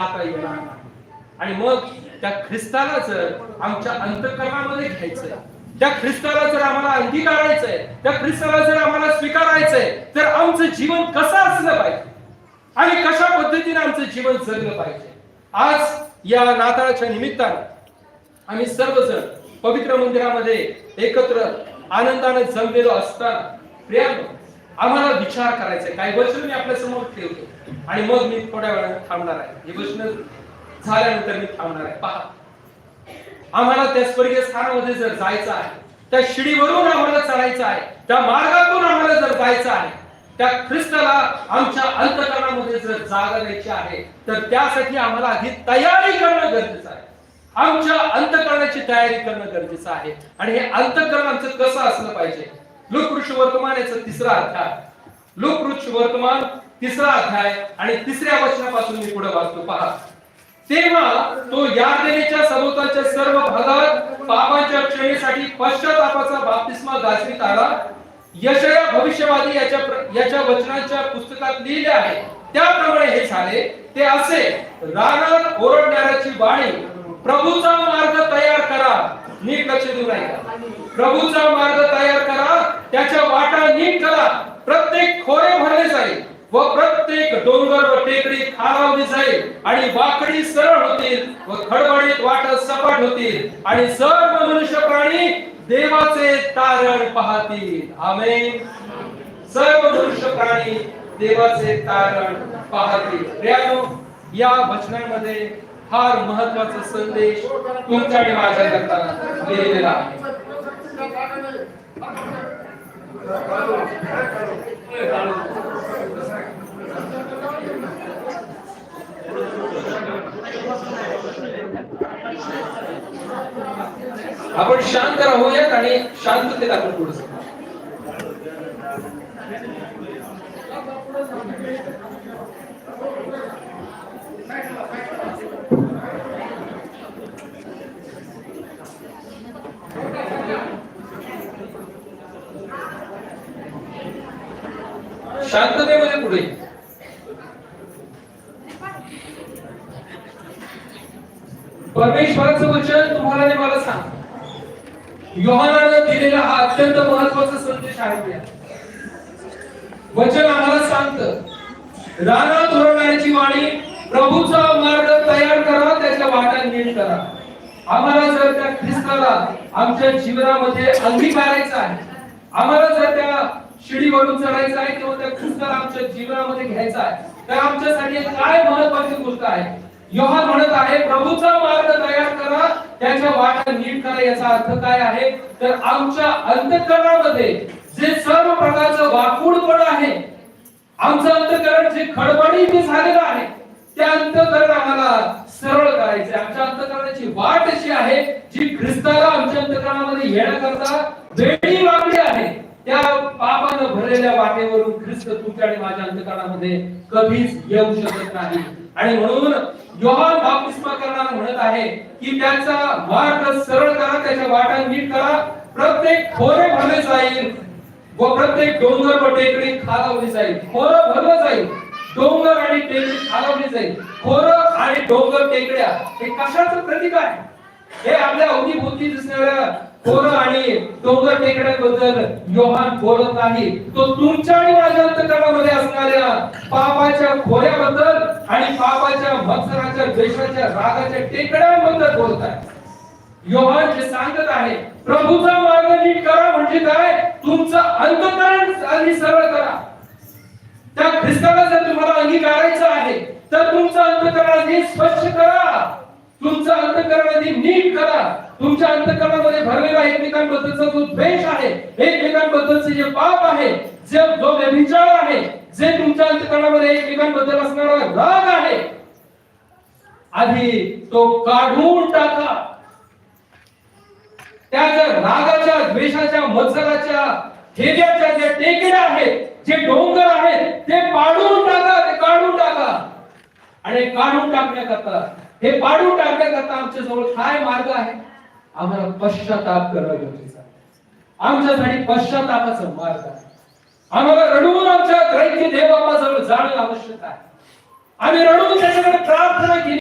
आता येणार नाही. आणि मग त्या ख्रिस्ताला जर आमच्या अंतःकरणामध्ये घ्यायचंय, त्या ख्रिस्ताला जर आम्हाला अंगीकारायचंय, त्या ख्रिस्ताला जर आम्हाला स्वीकारायचंय, तर आमचं जीवन कसं असलं पाहिजे आणि कशा पद्धतीने आमचं जीवन जगलं पाहिजे. आज या नाताळाच्या निमित्तानं आम्ही सर्वजण पवित्र मंदिरामध्ये एकत्र आनंदाने जमलेलो असताना प्रियानो, आम्हाला विचार करायचा आहे. काही वचन मी आपल्या समोर ठेवतो आणि मग मी थोड्या वेळाने थांबणार आहे. हे वचन झाल्यानंतर मी थांबणार आहे. पहा, आम्हाला त्या स्वर्गीय स्थानामध्ये जर जायचं आहे, त्या शिडीवरून आम्हाला चढायचं आहे, त्या मार्गातून आम्हाला जर जायचं आहे, त्या ख्रिस्ताला आमच्या अंतःकरणामध्ये जर जागा द्यायची आहे, तर त्यासाठी आम्हाला आधी तयारी करणं गरजेचं आहे. आमच्या अंतःकरणाची तयारी करणं गरजेचं आहे. आणि हे अंतःकरण आमचं कसं असलं पाहिजे? लोकवृक्ष वर्तमान याचा 3रा अध्याय, लोकवृक्ष वर्तमान 3रा अध्याय आणि 3ऱ्या वचनापासून मी पुढे वाचतो. पहा, तेव्हा तो यार्देनेच्या सभोवतालच्या सर्व भागात पापांच्या क्षमेसाठी पश्चातापाचा बाप्तिस्मा दाखवित आला. यशाया भविष्यवादी याच्या वचनांच्या पुस्तकात लिहिले आहे त्याप्रमाणे हे झाले. ते असे, रानात ओरडणाऱ्याची वाणी, प्रभूचा मार्ग तयार करा. नीट लक्ष देऊन ऐका. प्रभूचा मार्ग तयार करा, त्याच्या वाटा नीट करा. प्रत्येक खोरे भरले जाईल व प्रत्येक डोंगर व टेकडी खालावली जाईल आणि वाकडी सरळ होतील व खडबडीत वाटा सपाट होतील आणि सर्व मनुष्य प्राणी देवाचे तारण पाहतील. आमेन. सर्व मनुष्य प्राणी देवाचे तारण पाहतील. प्रियानो, या वचनांमध्ये फार महत्त्वाचा संदेश तुमच्या आणि माझ्याकरता लिहिलेला आहे. आपण शांत राहूयात आणि शांततेत आपण पुढे जाऊ. शांततेमध्ये पुढे. परमेश्वराचं वचन तुम्हाला आणि मला सांग. योहानाने दिलेला हा अत्यंत महत्त्वाचा संदेश आहे. वचन आम्हाला सांगतं, रानात ओरडणाऱ्याची वाणी, प्रभूचा मार्ग तयार करा, त्याच्या वाटा नीट करा. आम्हाला जर त्या ख्रिस्ताला आमच्या जीवनामध्ये अंगीकारायचं आहे, आम्हाला जर त्या शिडीवरून चढायचं आहे किंवा त्या ख्रिस्ताला आमच्या जीवनामध्ये घ्यायचा आहे, तर आमच्यासाठी काय महत्त्वाची गोष्ट आहे? योहान म्हणत आहे, प्रभूचा मार्ग तयार करा, त्याच्या वाटा नीट करा. याचा अर्थ काय आहे? तर आमच्या अंतःकरणामध्ये जे सर्व प्रकारचं वाकूडपण आहे, आमचं अंतःकरण जे खडबडीत झालेलं आहे, त्या अंतःकरण आम्हाला सरळ करायचे. आमच्या अंतःकरणाची वाट अशी आहे जी ख्रिस्ताला आमच्या अंतःकरणामध्ये येण्याकरता वेळी वाकली आहे. त्या पापानं भरलेल्या वाटेवरून ख्रिस्त तुमच्या आणि माझ्या अंतःकरणामध्ये कधीच येऊ शकत नाही. आणि म्हणून योहान बाप्तिस्मा करणारा म्हणत आहे की त्याचा मार्ग सरळ करा, त्याच्या वाटा नीट करा. प्रत्येक खोरे भरले जाईल व प्रत्येक डोंगर व टेकडी खालावली जाईल. खोरं भरलं जाईल, डोंगर आणि टेकडी खालावली जाईल. खोरं आणि डोंगर टेकड्या हे कशाचं प्रतीक आहे? हे आपल्या अवतीभोवती दिसणाऱ्या खोरं आणि डोंगर टेकड्यांबद्दल योहान बोलत नाही. तो तुमच्या आणि माझ्या अंतःकरणामध्ये असणाऱ्या पापाच्या खोऱ्याबद्दल आणि पापाच्या मत्सराच्या, द्वेषाच्या, रागाच्या टेकड्यांबद्दल बोलत आहे. योहान जे सांगत आहे, प्रभूचा मार्ग नीट करा म्हणजे काय? तुमचं अंतःकरण आधी सरळ करा. त्या ख्रिस्ताला जर तुम्हाला अंगीकारायचं आहे, तर तुमचं अंतःकरण आधी स्वच्छ करा, तुमचं अंतःकरण आधी नीट करा. तुमच्या अंतःकरणामध्ये भरलेला एकमेकांबद्दलचा जो द्वेष आहे, एकमेकांबद्दलचे जे पाप आहे, जो व्यभिचार आहे, जे तुमच्या अंतःकरणामध्ये एकमेकांबद्दल असणारा राग आहे, आधी तो काढून टाका. त्या रागाच्या, द्वेषाच्या, मत्सराच्या, खेद्याच्या ज्या टेकड्या आहेत, जे डोंगर आहेत, ते पाडून टाका, ते काढून टाका. आणि काढून टाकण्याकरता, हे पाडून टाकण्याकरता आमच्या जवळ काय मार्ग आहे? आम्हाला पश्चाताप करावा गरजेचा आहे. आमच्यासाठी पश्चातापाचा मार्ग आहे. आम्हाला रडून आमच्या दैत्य देवबापाजवळ जाणं आवश्यक आहे. आम्ही रडून त्याच्याकडे प्रार्थना केली.